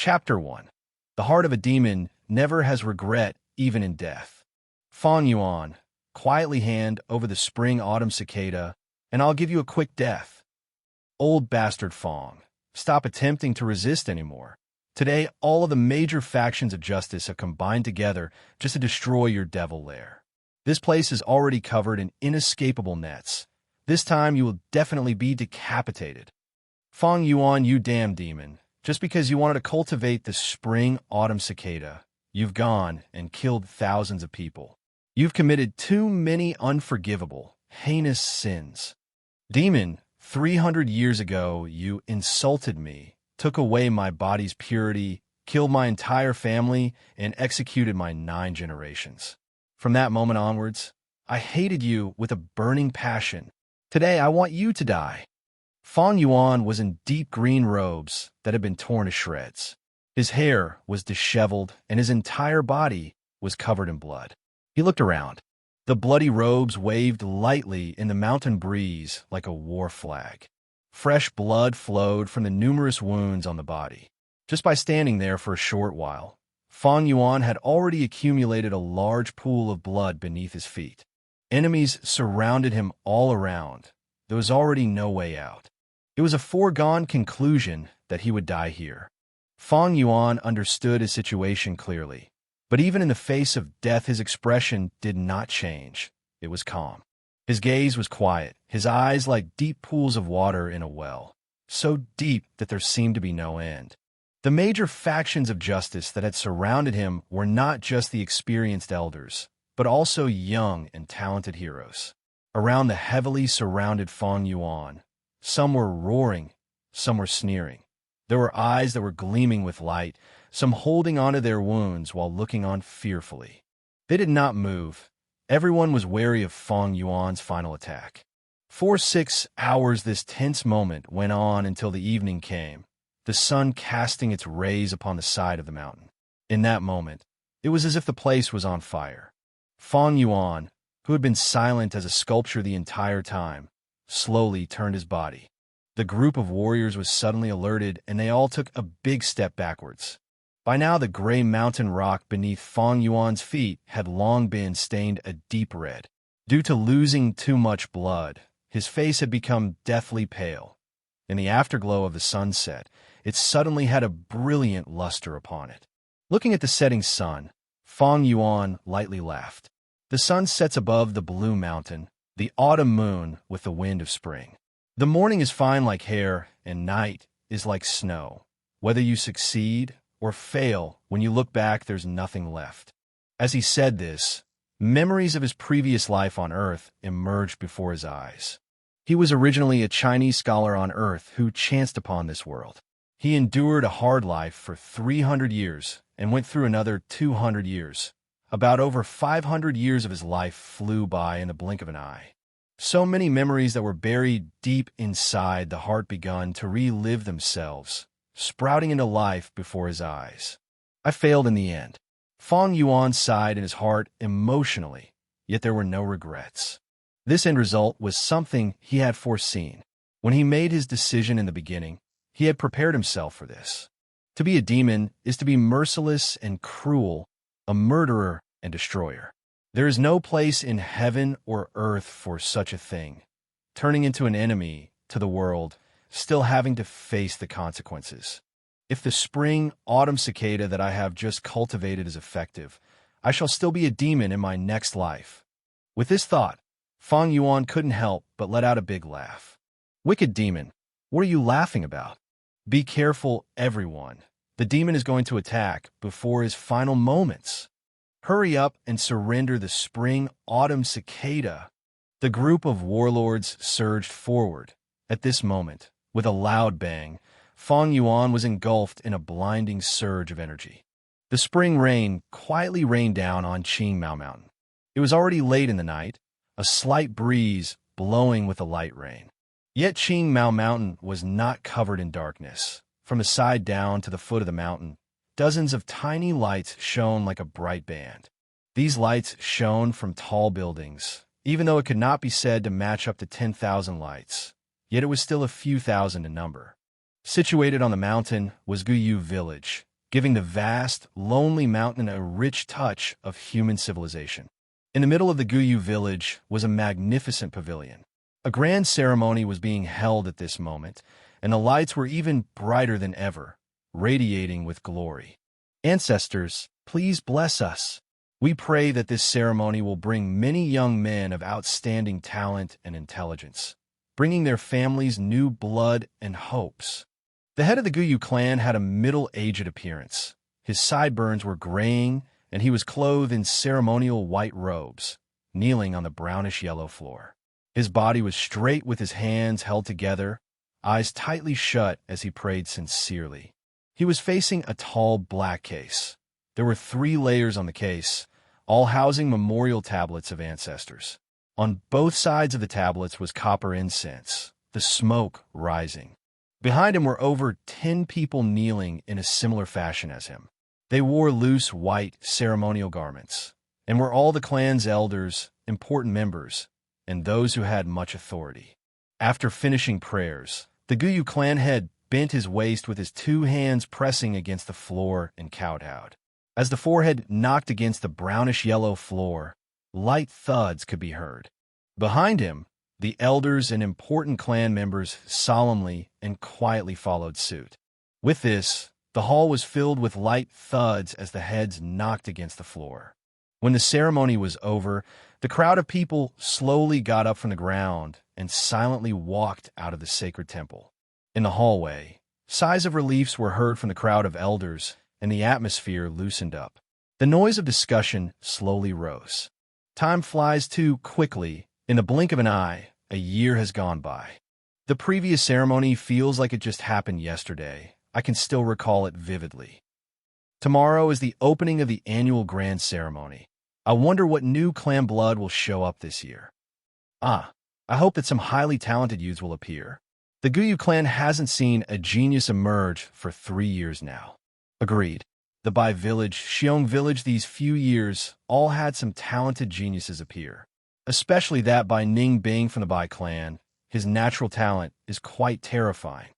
Chapter 1. The heart of a demon never has regret, even in death. Fang Yuan, quietly hand over the Spring Autumn Cicada, and I'll give you a quick death. Old bastard Fang, stop attempting to resist anymore. Today, all of the major factions of justice have combined together just to destroy your devil lair. This place is already covered in inescapable nets. This time you will definitely be decapitated. Fang Yuan, you damn demon. Just because you wanted to cultivate the Spring Autumn Cicada, you've gone and killed thousands of people. You've committed too many unforgivable, heinous sins. Demon, 300 years ago, you insulted me, took away my body's purity, killed my entire family, and executed my 9 generations. From that moment onwards, I hated you with a burning passion. Today, I want you to die. Fang Yuan was in deep green robes that had been torn to shreds. His hair was disheveled, and his entire body was covered in blood. He looked around. The bloody robes waved lightly in the mountain breeze like a war flag. Fresh blood flowed from the numerous wounds on the body. Just by standing there for a short while, Fang Yuan had already accumulated a large pool of blood beneath his feet. Enemies surrounded him all around. There was already no way out. It was a foregone conclusion that he would die here. Fang Yuan understood his situation clearly, but even in the face of death his expression did not change. It was calm. His gaze was quiet, his eyes like deep pools of water in a well, so deep that there seemed to be no end. The major factions of justice that had surrounded him were not just the experienced elders, but also young and talented heroes. Around the heavily surrounded Fang Yuan, some were roaring, some were sneering. There were eyes that were gleaming with light, some holding onto their wounds while looking on fearfully. They did not move. Everyone was wary of Fang Yuan's final attack. For 6 hours this tense moment went on until the evening came, the sun casting its rays upon the side of the mountain. In that moment, it was as if the place was on fire. Fang Yuan, who had been silent as a sculpture the entire time, slowly turned his body. The group of warriors was suddenly alerted, and they all took a big step backwards. By now, the gray mountain rock beneath Fang Yuan's feet had long been stained a deep red. Due to losing too much blood, his face had become deathly pale. In the afterglow of the sunset, it suddenly had a brilliant luster upon it. Looking at the setting sun, Fang Yuan lightly laughed. The sun sets above the blue mountain, the autumn moon with the wind of spring. The morning is fine like hair, and night is like snow. Whether you succeed or fail, when you look back, there's nothing left. As he said this, memories of his previous life on Earth emerged before his eyes. He was originally a Chinese scholar on Earth who chanced upon this world. He endured a hard life for 300 years and went through another 200 years. About over 500 years of his life flew by in the blink of an eye. So many memories that were buried deep inside the heart begun to relive themselves, sprouting into life before his eyes. I failed in the end. Fang Yuan sighed in his heart emotionally, yet there were no regrets. This end result was something he had foreseen. When he made his decision in the beginning, he had prepared himself for this. To be a demon is to be merciless and cruel, a murderer and destroyer. There is no place in heaven or earth for such a thing. Turning into an enemy to the world, still having to face the consequences. If the Spring Autumn Cicada that I have just cultivated is effective, I shall still be a demon in my next life. With this thought, Fang Yuan couldn't help but let out a big laugh. Wicked demon, what are you laughing about? Be careful, everyone. The demon is going to attack before his final moments. Hurry up and surrender the Spring Autumn Cicada. The group of warlords surged forward. At this moment, with a loud bang, Fang Yuan was engulfed in a blinding surge of energy. The spring rain quietly rained down on Qing Mao Mountain. It was already late in the night, a slight breeze blowing with a light rain. Yet Qing Mao Mountain was not covered in darkness. From the side down to the foot of the mountain, dozens of tiny lights shone like a bright band. These lights shone from tall buildings, even though it could not be said to match up to 10,000 lights. Yet it was still a few thousand in number. Situated on the mountain was Gu Village, giving the vast, lonely mountain a rich touch of human civilization. In the middle of the Gu village was a magnificent pavilion. A grand ceremony was being held at this moment, and the lights were even brighter than ever, radiating with glory. Ancestors, please bless us. We pray that this ceremony will bring many young men of outstanding talent and intelligence, bringing their families new blood and hopes. The head of the Gu clan had a middle-aged appearance. His sideburns were graying, and he was clothed in ceremonial white robes, kneeling on the brownish-yellow floor. His body was straight with his hands held together, eyes tightly shut as he prayed sincerely. He was facing a tall black case. There were 3 layers on the case, all housing memorial tablets of ancestors. On both sides of the tablets was copper incense, the smoke rising. Behind him were over 10 people kneeling in a similar fashion as him. They wore loose white ceremonial garments, and were all the clan's elders, important members, and those who had much authority. After finishing prayers, the Gu clan head bent his waist with his 2 hands pressing against the floor and kowtowed. As the forehead knocked against the brownish-yellow floor, light thuds could be heard. Behind him, the elders and important clan members solemnly and quietly followed suit. With this, the hall was filled with light thuds as the heads knocked against the floor. When the ceremony was over, the crowd of people slowly got up from the ground and silently walked out of the sacred temple. In the hallway, sighs of relief were heard from the crowd of elders, and the atmosphere loosened up. The noise of discussion slowly rose. Time flies too quickly. In the blink of an eye, a year has gone by. The previous ceremony feels like it just happened yesterday. I can still recall it vividly. Tomorrow is the opening of the annual grand ceremony. I wonder what new clan blood will show up this year. I hope that some highly talented youths will appear. The Gu clan hasn't seen a genius emerge for 3 years now. Agreed. The Bai village, Xiong village these few years all had some talented geniuses appear. Especially that by Ning Bing from the Bai clan. His natural talent is quite terrifying.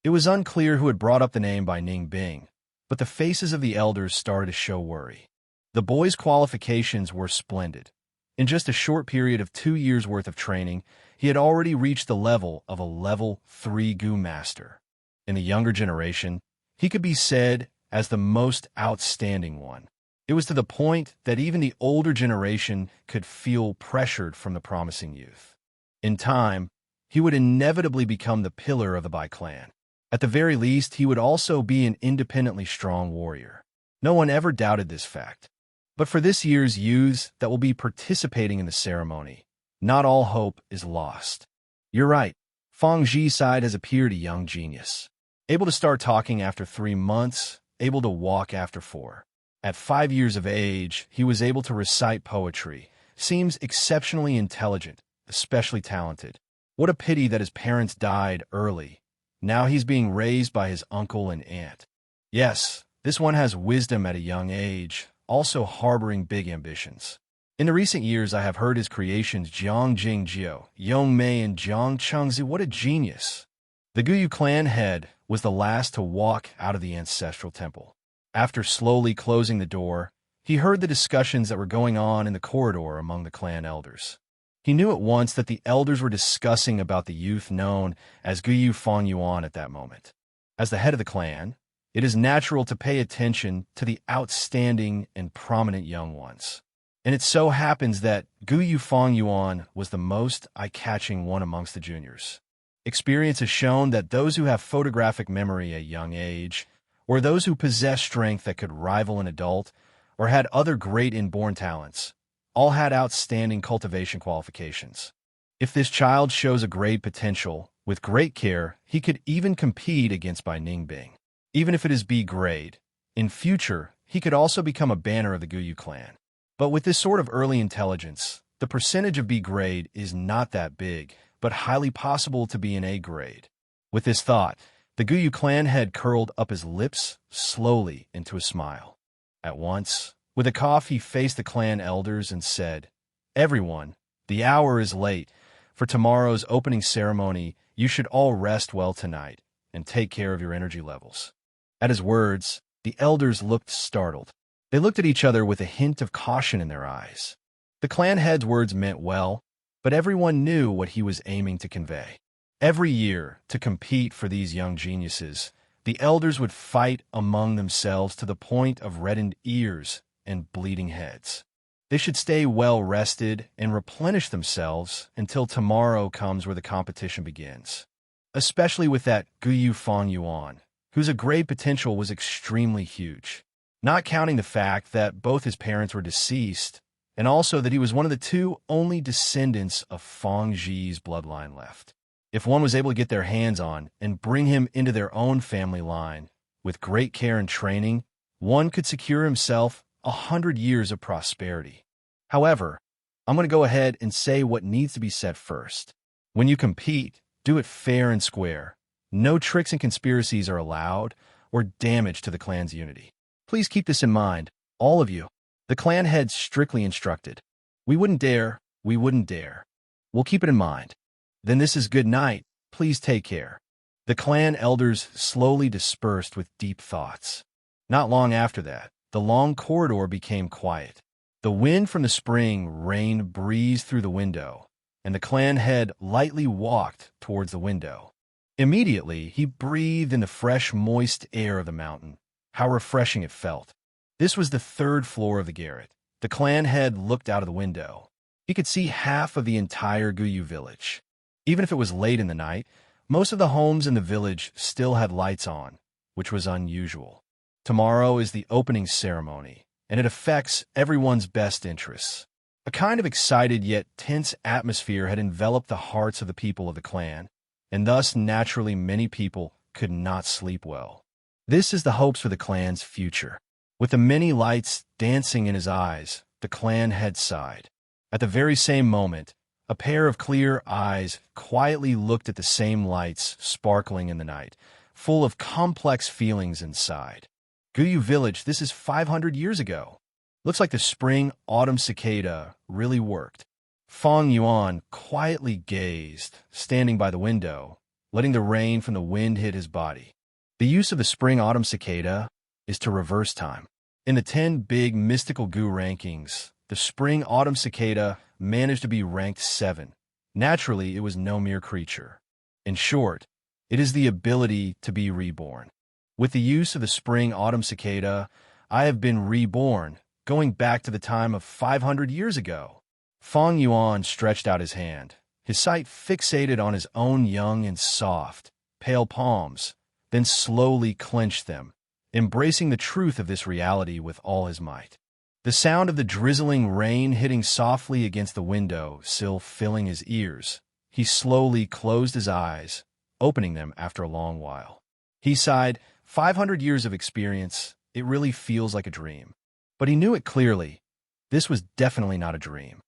It was unclear who had brought up the name by Ning Bing, but the faces of the elders started to show worry. The boy's qualifications were splendid. In just a short period of 2 years' worth of training, he had already reached the level of a level 3 Gu master. In the younger generation, he could be said as the most outstanding one. It was to the point that even the older generation could feel pressured from the promising youth. In time, he would inevitably become the pillar of the Bai clan. At the very least, he would also be an independently strong warrior. No one ever doubted this fact. But for this year's youths that will be participating in the ceremony, not all hope is lost. You're right, Fang Ji's side has appeared a young genius. Able to start talking after 3 months, able to walk after 4. At 5 years of age, he was able to recite poetry. Seems exceptionally intelligent, especially talented. What a pity that his parents died early. Now he's being raised by his uncle and aunt. Yes, this one has wisdom at a young age, also harboring big ambitions. In the recent years, I have heard his creations Jiang Jingjiu, Yong Mei, and Jiang Chengzi. What a genius! The Gu clan head was the last to walk out of the ancestral temple. After slowly closing the door, he heard the discussions that were going on in the corridor among the clan elders. He knew at once that the elders were discussing about the youth known as Fang Yuan at that moment. As the head of the clan, it is natural to pay attention to the outstanding and prominent young ones. And it so happens that Fang Yuan was the most eye-catching one amongst the juniors. Experience has shown that those who have photographic memory at a young age, or those who possess strength that could rival an adult, or had other great inborn talents, all had outstanding cultivation qualifications. If this child shows a great potential, with great care, he could even compete against Bai Ningbing. Even if it is B grade, in future, he could also become a banner of the Gu clan. But with this sort of early intelligence, the percentage of B grade is not that big, but highly possible to be an A grade. With this thought, the Gu clan head curled up his lips slowly into a smile. At once, with a cough, he faced the clan elders and said, "Everyone, the hour is late. For tomorrow's opening ceremony, you should all rest well tonight and take care of your energy levels." At his words, The elders looked startled. They looked at each other with a hint of caution in their eyes. The clan head's words meant well, but everyone knew what he was aiming to convey. Every year, to compete for these young geniuses, the elders would fight among themselves to the point of reddened ears and bleeding heads. They should stay well-rested and replenish themselves until tomorrow comes where the competition begins. Especially with that Fang Yuan, whose grade potential was extremely huge. Not counting the fact that both his parents were deceased, and also that he was one of the two only descendants of Fang Zhi's bloodline left. If one was able to get their hands on and bring him into their own family line, with great care and training, one could secure himself 100 years of prosperity. However, I'm going to go ahead and say what needs to be said first. When you compete, do it fair and square. No tricks and conspiracies are allowed, or damage to the clan's unity. Please keep this in mind, all of you. The clan head strictly instructed. We wouldn't dare. We'll keep it in mind. Then this is good night. Please take care. The clan elders slowly dispersed with deep thoughts. Not long after that, the long corridor became quiet. The wind from the spring rain breezed through the window, and the clan head lightly walked towards the window. Immediately, he breathed in the fresh, moist air of the mountain. How refreshing it felt. This was the third floor of the garret. The clan head looked out of the window. He could see half of the entire Gu village. Even if it was late in the night, most of the homes in the village still had lights on, which was unusual. Tomorrow is the opening ceremony, and it affects everyone's best interests. A kind of excited yet tense atmosphere had enveloped the hearts of the people of the clan, and thus naturally many people could not sleep well. This is the hopes for the clan's future. With the many lights dancing in his eyes, the clan head sighed. At the very same moment, a pair of clear eyes quietly looked at the same lights sparkling in the night, full of complex feelings inside. Gu village, this is 500 years ago. Looks like the Spring Autumn Cicada really worked. Fang Yuan quietly gazed, standing by the window, letting the rain from the wind hit his body. The use of the Spring Autumn Cicada is to reverse time. In the 10 big mystical Gu rankings, the Spring Autumn Cicada managed to be ranked 7. Naturally, it was no mere creature. In short, it is the ability to be reborn. With the use of the Spring Autumn Cicada, I have been reborn, going back to the time of 500 years ago. Fang Yuan stretched out his hand, his sight fixated on his own young and soft, pale palms, then slowly clenched them, embracing the truth of this reality with all his might. The sound of the drizzling rain hitting softly against the window sill filling his ears. He slowly closed his eyes, opening them after a long while. He sighed, 500 years of experience, it really feels like a dream. But he knew it clearly. This was definitely not a dream.